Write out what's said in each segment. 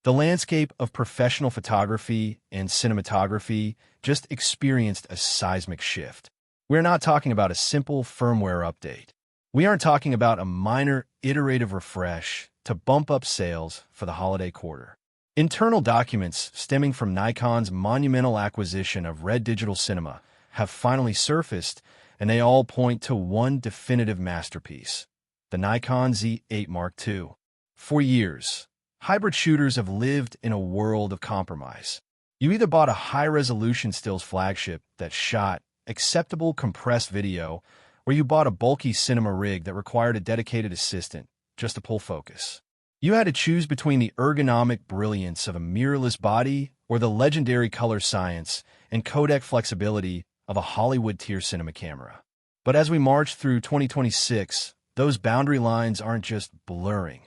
The landscape of professional photography and cinematography just experienced a seismic shift. We're not talking about a simple firmware update. We aren't talking about a minor iterative refresh to bump up sales for the holiday quarter. Internal documents stemming from Nikon's monumental acquisition of Red Digital Cinema have finally surfaced, and they all point to one definitive masterpiece, the Nikon Z9 II. For years, hybrid shooters have lived in a world of compromise. You either bought a high-resolution stills flagship that shot acceptable compressed video, or you bought a bulky cinema rig that required a dedicated assistant just to pull focus. You had to choose between the ergonomic brilliance of a mirrorless body or the legendary color science and codec flexibility of a Hollywood-tier cinema camera. But as we march through 2026, those boundary lines aren't just blurring.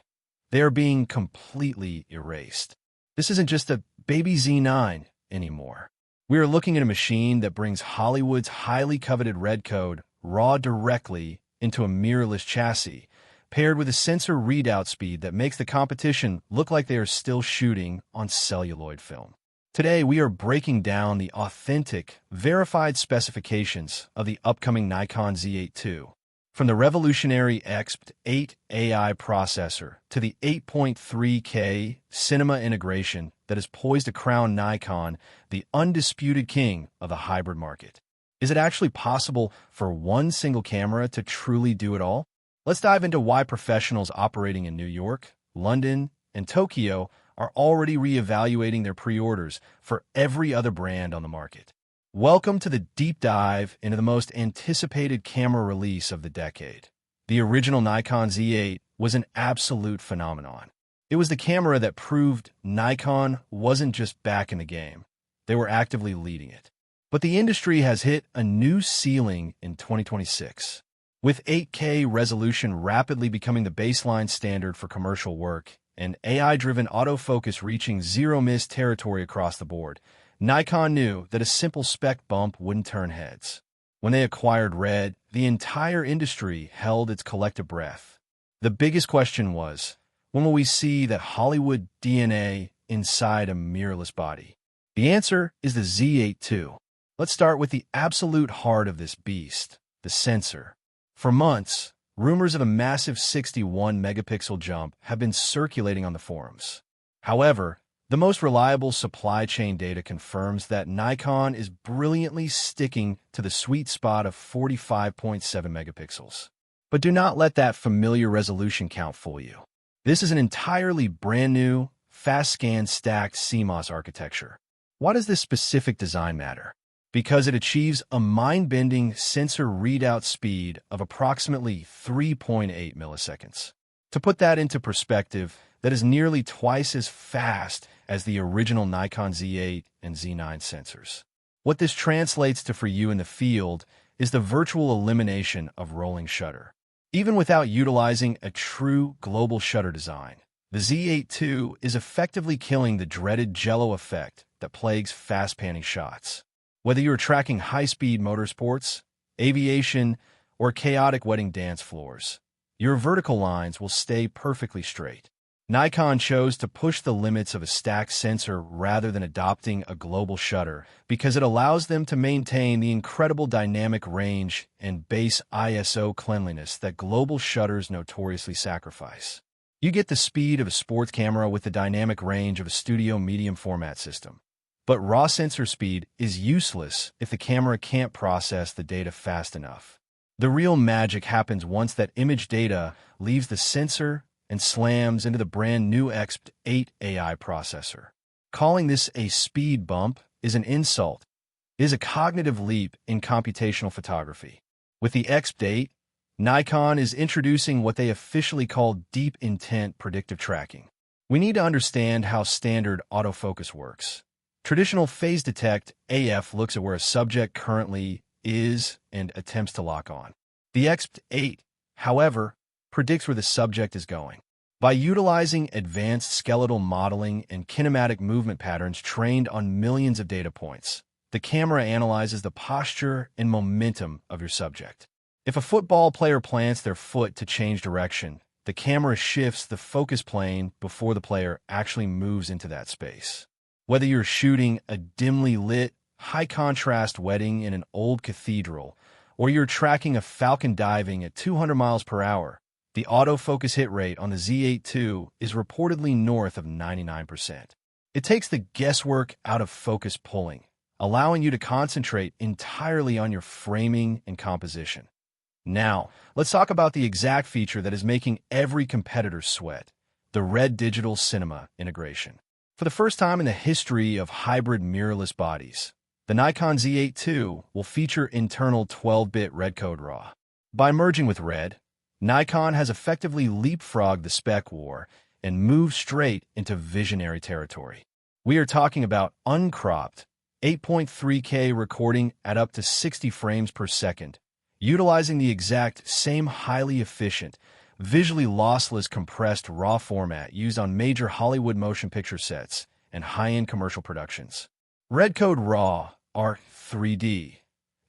They are being completely erased. This isn't just a baby Z9 anymore. We are looking at a machine that brings Hollywood's highly coveted REDCODE RAW directly into a mirrorless chassis, paired with a sensor readout speed that makes the competition look like they are still shooting on celluloid film. Today, we are breaking down the authentic, verified specifications of the upcoming Nikon Z9 II. From the revolutionary XP8 AI processor to the 8.3K cinema integration that is poised to crown Nikon the undisputed king of the hybrid market. Is it actually possible for one single camera to truly do it all? Let's dive into why professionals operating in New York, London, and Tokyo are already re-evaluating their pre-orders for every other brand on the market. Welcome to the deep dive into the most anticipated camera release of the decade. The original Nikon Z9 was an absolute phenomenon. It was the camera that proved Nikon wasn't just back in the game. They were actively leading it. But the industry has hit a new ceiling in 2026. With 8K resolution rapidly becoming the baseline standard for commercial work and AI-driven autofocus reaching zero-miss territory across the board, Nikon knew that a simple spec bump wouldn't turn heads. When they acquired Red, the entire industry held its collective breath. The biggest question was, when will we see that Hollywood DNA inside a mirrorless body? The answer is the Z9 II. Let's start with the absolute heart of this beast, the sensor. For months, rumors of a massive 61-megapixel jump have been circulating on the forums. However, the most reliable supply chain data confirms that Nikon is brilliantly sticking to the sweet spot of 45.7 megapixels. But do not let that familiar resolution count fool you. This is an entirely brand new, fast-scan stacked CMOS architecture. Why does this specific design matter? Because it achieves a mind-bending sensor readout speed of approximately 3.8 milliseconds. To put that into perspective, that is nearly twice as fast as the original Nikon Z9 and Z9 sensors. What this translates to for you in the field is the virtual elimination of rolling shutter. Even without utilizing a true global shutter design, the Z9 II is effectively killing the dreaded jello effect that plagues fast-panning shots. Whether you're tracking high-speed motorsports, aviation, or chaotic wedding dance floors, your vertical lines will stay perfectly straight. Nikon chose to push the limits of a stacked sensor rather than adopting a global shutter because it allows them to maintain the incredible dynamic range and base ISO cleanliness that global shutters notoriously sacrifice. You get the speed of a sports camera with the dynamic range of a studio medium format system. But raw sensor speed is useless if the camera can't process the data fast enough. The real magic happens once that image data leaves the sensor and slams into the brand new XP8 AI processor. Calling this a speed bump is an insult. It is a cognitive leap in computational photography. With the XP8, Nikon is introducing what they officially call deep intent predictive tracking. We need to understand how standard autofocus works. Traditional phase detect AF looks at where a subject currently is and attempts to lock on. The XP8, however, predicts where the subject is going. By utilizing advanced skeletal modeling and kinematic movement patterns trained on millions of data points, the camera analyzes the posture and momentum of your subject. If a football player plants their foot to change direction, the camera shifts the focus plane before the player actually moves into that space. Whether you're shooting a dimly lit, high-contrast wedding in an old cathedral, or you're tracking a falcon diving at 200 miles per hour, the autofocus hit rate on the Z9 II is reportedly north of 99%. It takes the guesswork out of focus pulling, allowing you to concentrate entirely on your framing and composition. Now, let's talk about the exact feature that is making every competitor sweat: the Red Digital Cinema integration. For the first time in the history of hybrid mirrorless bodies, the Nikon Z9 II will feature internal 12-bit REDCODE RAW. By merging with Red, Nikon has effectively leapfrogged the spec war and moved straight into visionary territory. We are talking about uncropped 8.3K recording at up to 60 frames per second, utilizing the exact same highly efficient, visually lossless compressed RAW format used on major Hollywood motion picture sets and high-end commercial productions. REDCODE RAW, or 3D,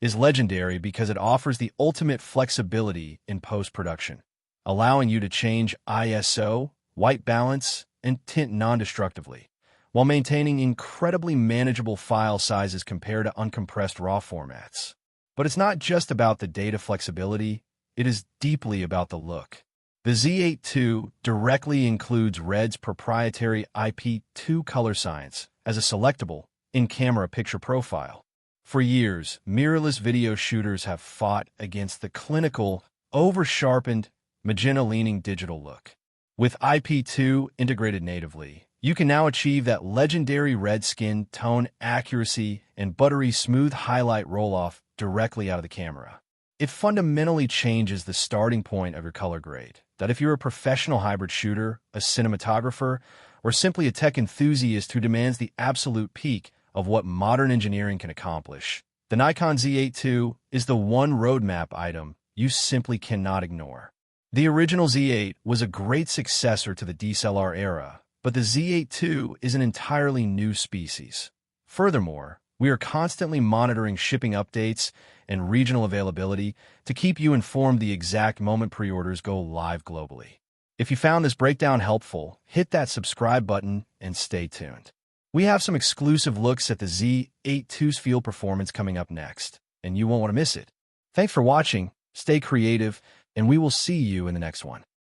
is legendary because it offers the ultimate flexibility in post-production, allowing you to change ISO, white balance, and tint non-destructively, while maintaining incredibly manageable file sizes compared to uncompressed RAW formats. But it's not just about the data flexibility, it is deeply about the look. The Z9 II directly includes Red's proprietary IP2 color science as a selectable in-camera picture profile. For years, mirrorless video shooters have fought against the clinical, over-sharpened, magenta-leaning digital look. With IP2 integrated natively, you can now achieve that legendary red skin tone accuracy and buttery smooth highlight roll-off directly out of the camera. It fundamentally changes the starting point of your color grade, that if you're a professional hybrid shooter, a cinematographer, or simply a tech enthusiast who demands the absolute peak of what modern engineering can accomplish, the Nikon Z9 II is the one roadmap item you simply cannot ignore. The original Z8 was a great successor to the DSLR era, but the Z9 II is an entirely new species. Furthermore, we are constantly monitoring shipping updates and regional availability to keep you informed the exact moment pre-orders go live globally. If you found this breakdown helpful, hit that subscribe button and stay tuned. We have some exclusive looks at the Z9 II's field performance coming up next, and you won't want to miss it. Thanks for watching, stay creative, and we will see you in the next one.